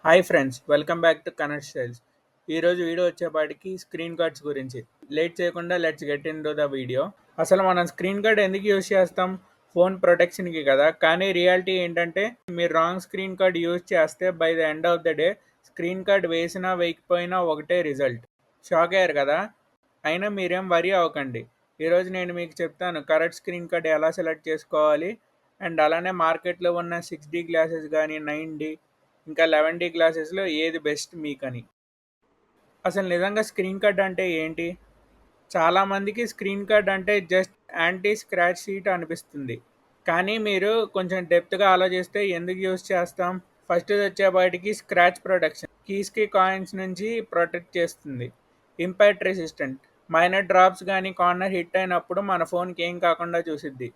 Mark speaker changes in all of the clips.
Speaker 1: Hi friends, welcome back to connect styles. ఈరోజు video వచ్చేపాటికి screen cards గురించి. Late చేయకుండా let's get in to the video. అసలు మనం స్క్రీన్ కార్డ్ ఎందుకు యూజ్ చేస్తాం? ఫోన్ ప్రొటెక్షన్కి కదా. కానీ రియాలిటీ ఏంటంటే మీరు రాంగ్ స్క్రీన్ కార్డ్ యూజ్ చేస్తే by the end of the day screen card వేసినా వేయకపోయినా ఒకటే రిజల్ట్. షాక్ అయ్యారు కదా? అయినా మీరేం వరీ అవ్వకండి. ఈరోజు నేను మీకు చెప్తాను కరెక్ట్ స్క్రీన్ కార్డ్ ఎలా సెలెక్ట్ చేసుకోవాలి. అండ్ అలానే మార్కెట్లో ఉన్న 6D గ్లాసెస్ కానీ 9D ఇంకా 11D గ్లాసెస్లో ఏది బెస్ట్ మీకని. అసలు నిజంగా స్క్రీన్ కార్డ్ అంటే ఏంటి? చాలామందికి స్క్రీన్ కార్డ్ అంటే జస్ట్ యాంటీ స్క్రాచ్ షీట్ అనిపిస్తుంది. కానీ మీరు కొంచెం డెప్త్గా ఆలోచిస్తే ఎందుకు యూజ్ చేస్తాం? ఫస్ట్ వచ్చేపాటికి స్క్రాచ్ ప్రొటెక్షన్, కీస్కి కాయిన్స్ నుంచి ప్రొటెక్ట్ చేస్తుంది. ఇంపాక్ట్ రెసిస్టెంట్, మైనర్ డ్రాప్స్ కానీ కార్నర్ హిట్ అయినప్పుడు మన ఫోన్కి ఏం కాకుండా చూసిద్ది.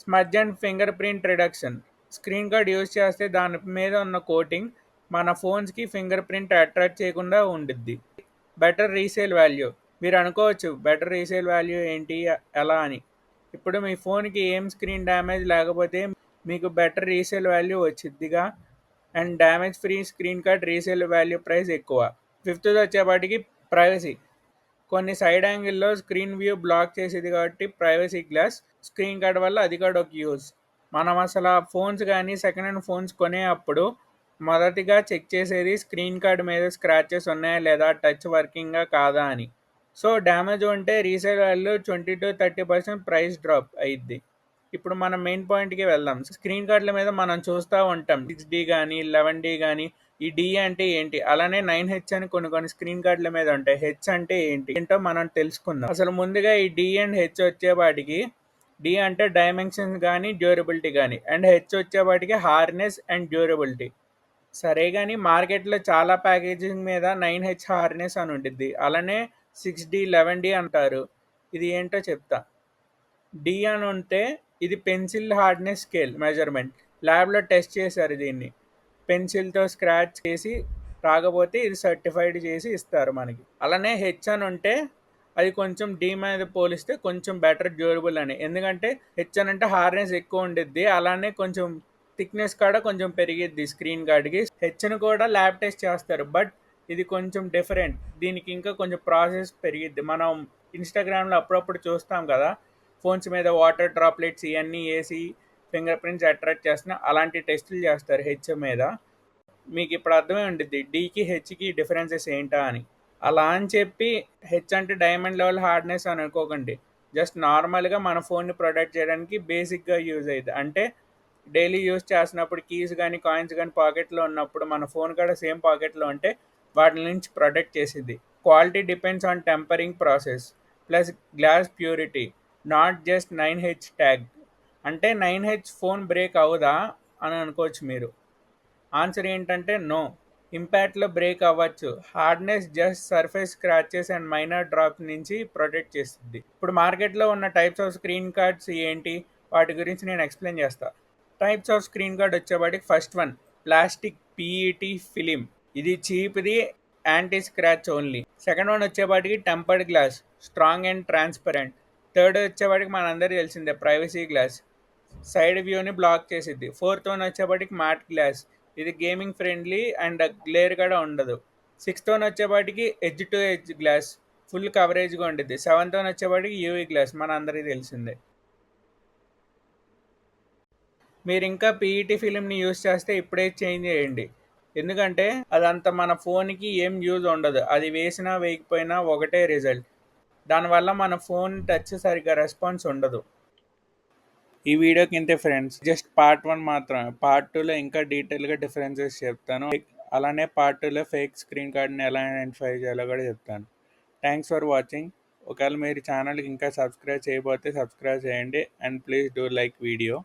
Speaker 1: Smudge and finger print reduction, screen guard use చేస్తే దాని మీద ఉన్న కోటింగ్ మన ఫోన్స్కి ఫింగర్ ప్రింట్ అట్రాక్ట్ చేయకుండా ఉండిద్ది. బెటర్ రీసేల్ వాల్యూ, మీరు అనుకోవచ్చు బెటర్ రీసేల్ వాల్యూ ఏంటి ఎలా అని. ఇప్పుడు మీ ఫోన్కి ఏం స్క్రీన్ డ్యామేజ్ లేకపోతే మీకు బెటర్ రీసేల్ వాల్యూ వచ్చిద్దిగా. And damage free screen guard resale value price ఎక్కువ. ఫిఫ్త్ వచ్చేపాటికి ప్రైవసీ, కొన్ని సైడ్ యాంగిల్లో స్క్రీన్ వ్యూ బ్లాక్ చేసేది కాబట్టి ప్రైవసీ గ్లాస్. స్క్రీన్ కార్డ్ వల్ల అది కూడా ఒక యూజ్. మనం అసలు ఫోన్స్ కానీ సెకండ్ హ్యాండ్ ఫోన్స్ కొనేటప్పుడు మొదటిగా చెక్ చేసేది స్క్రీన్ కార్డ్ మీద స్క్రాచెస్ ఉన్నాయా లేదా, టచ్ వర్కింగ్గా కాదా అని. సో డ్యామేజ్ ఉంటే resale value 20 to 30% price drop అయ్యిద్ది. ఇప్పుడు మనం మెయిన్ పాయింట్కి వెళ్దాం. స్క్రీన్ కార్డుల మీద మనం చూస్తూ ఉంటాం 6D కానీ 11D కానీ. ఈ డి అంటే ఏంటి, అలానే 9H అని కొన్ని కొన్ని స్క్రీన్ కార్డుల మీద ఉంటాయి. హెచ్ అంటే ఏంటో మనం తెలుసుకుందాం. అసలు ముందుగా ఈ డి అండ్ హెచ్ వచ్చేపాటికి, డి అంటే డైమెన్షన్స్ కానీ డ్యూరబిలిటీ కానీ, అండ్ హెచ్ వచ్చేపాటికి హార్నెస్ అండ్ డ్యూరబిలిటీ. సరే కానీ మార్కెట్లో చాలా ప్యాకేజింగ్ మీద 9H హార్నెస్ అని ఉంటుంది, అలానే 6D 11D అంటారు. ఇది ఏంటో చెప్తా. డి అని ఉంటే ఇది పెన్సిల్ హార్డ్నెస్ స్కేల్ మెజర్మెంట్. ల్యాబ్లో టెస్ట్ చేశారు దీన్ని. పెన్సిల్తో స్క్రాచ్ చేసి రాకపోతే ఇది సర్టిఫైడ్ చేసి ఇస్తారు మనకి. అలానే హెచ్ అని ఉంటే అది కొంచెం డి మీద పోలిస్తే కొంచెం బెటర్ డ్యూరబుల్ అని. ఎందుకంటే హెచ్ అని అంటే హార్నెస్ ఎక్కువ ఉండిద్ది, అలానే కొంచెం థిక్నెస్ కూడా కొంచెం పెరిగిద్ది స్క్రీన్ గార్డ్కి. హెచ్ని కూడా ల్యాబ్ టెస్ట్ చేస్తారు, బట్ ఇది కొంచెం డిఫరెంట్. దీనికి ఇంకా కొంచెం ప్రాసెస్ పెరిగిద్ది. మనం ఇన్స్టాగ్రామ్లో అప్పుడప్పుడు చూస్తాం కదా, ఫోన్స్ మీద వాటర్ డ్రాప్లెట్స్ ఇవన్నీ వేసి ఫింగర్ ప్రింట్స్ అట్రాక్ట్ చేస్తున్నా అలాంటి టెస్టులు చేస్తారు హెచ్ మీద. మీకు ఇప్పుడు అర్థమై ఉంటుంది డీకి హెచ్కి డిఫరెన్సెస్ ఏంటా అని. అలా అని చెప్పి హెచ్ అంటే డైమండ్ లెవెల్ హార్డ్నెస్ అని అనుకోకండి. జస్ట్ నార్మల్గా మన ఫోన్ని ప్రొటెక్ట్ చేయడానికి బేసిక్గా యూజ్ అయ్యింది. అంటే డైలీ యూజ్ చేస్తున్నప్పుడు కీస్ కానీ కాయిన్స్ కానీ పాకెట్లో ఉన్నప్పుడు మన ఫోన్ కూడా సేమ్ పాకెట్లో ఉంటే వాటి నుంచి ప్రొటెక్ట్ చేసిద్ది. Quality depends on tempering process plus glass purity, not just 9H tag. అంటే 9H ఫోన్ బ్రేక్ అవుదా అని అనుకోవచ్చు మీరు. ఆన్సర్ ఏంటంటే నో. ఇంపాక్ట్లో బ్రేక్ అవ్వచ్చు, hardness just surface scratches and minor drops నుంచి ప్రొటెక్ట్ చేస్తుంది. ఇప్పుడు మార్కెట్లో ఉన్న టైప్స్ ఆఫ్ స్క్రీన్ కార్డ్స్ ఏంటి, వాటి గురించి నేను ఎక్స్ప్లెయిన్ చేస్తాను. టైప్స్ ఆఫ్ స్క్రీన్ కార్డ్ వచ్చేవాటికి first one plastic PET film, ఇది చీప్ది, anti scratch only. Second one వచ్చేపాటికి tempered glass, strong and transparent. Third వచ్చేపాటికి మనందరికీ తెలిసిందే ప్రైవసీ గ్లాస్, సైడ్ వ్యూని బ్లాక్ చేసిద్ది. ఫోర్త్ వన్ వచ్చేపాటికి మ్యాట్ గ్లాస్, ఇది గేమింగ్ ఫ్రెండ్లీ అండ్ గ్లేర్ కూడా ఉండదు. సిక్స్త్ వన్ వచ్చేపాటికి edge to edge glass, full కవరేజ్గా ఉంటుంది. సెవెంత్ వన్ వచ్చేపాటికి యూవీ గ్లాస్, మన అందరికీ తెలిసిందే. మీరు ఇంకా పీఈటీ ఫిలింని యూస్ చేస్తే ఇప్పుడే చేంజ్ చేయండి. ఎందుకంటే అదంతా మన ఫోన్కి ఏం యూజ్ ఉండదు, అది వేసినా వేయకపోయినా ఒకటే రిజల్ట్. దానివల్ల మన ఫోన్ టచ్ సరిగ్గా రెస్పాన్స్ ఉండదు. ఈ వీడియోకి ఇంతే ఫ్రెండ్స్, జస్ట్ పార్ట్ 1 మాత్రమే. పార్ట్ 2లో ఇంకా డీటెయిల్గా డిఫరెన్సెస్ చెప్తాను, అలానే పార్ట్ 2లో ఫేక్ స్క్రీన్ కార్డ్ని ఎలా ఐడెంటిఫై చేయాలో కూడా చెప్తాను. Thanks for watching. ఒకవేళ మీరు ఛానల్కి ఇంకా సబ్స్క్రైబ్ చేయకపోతే సబ్స్క్రైబ్ చేయండి, and please do like video.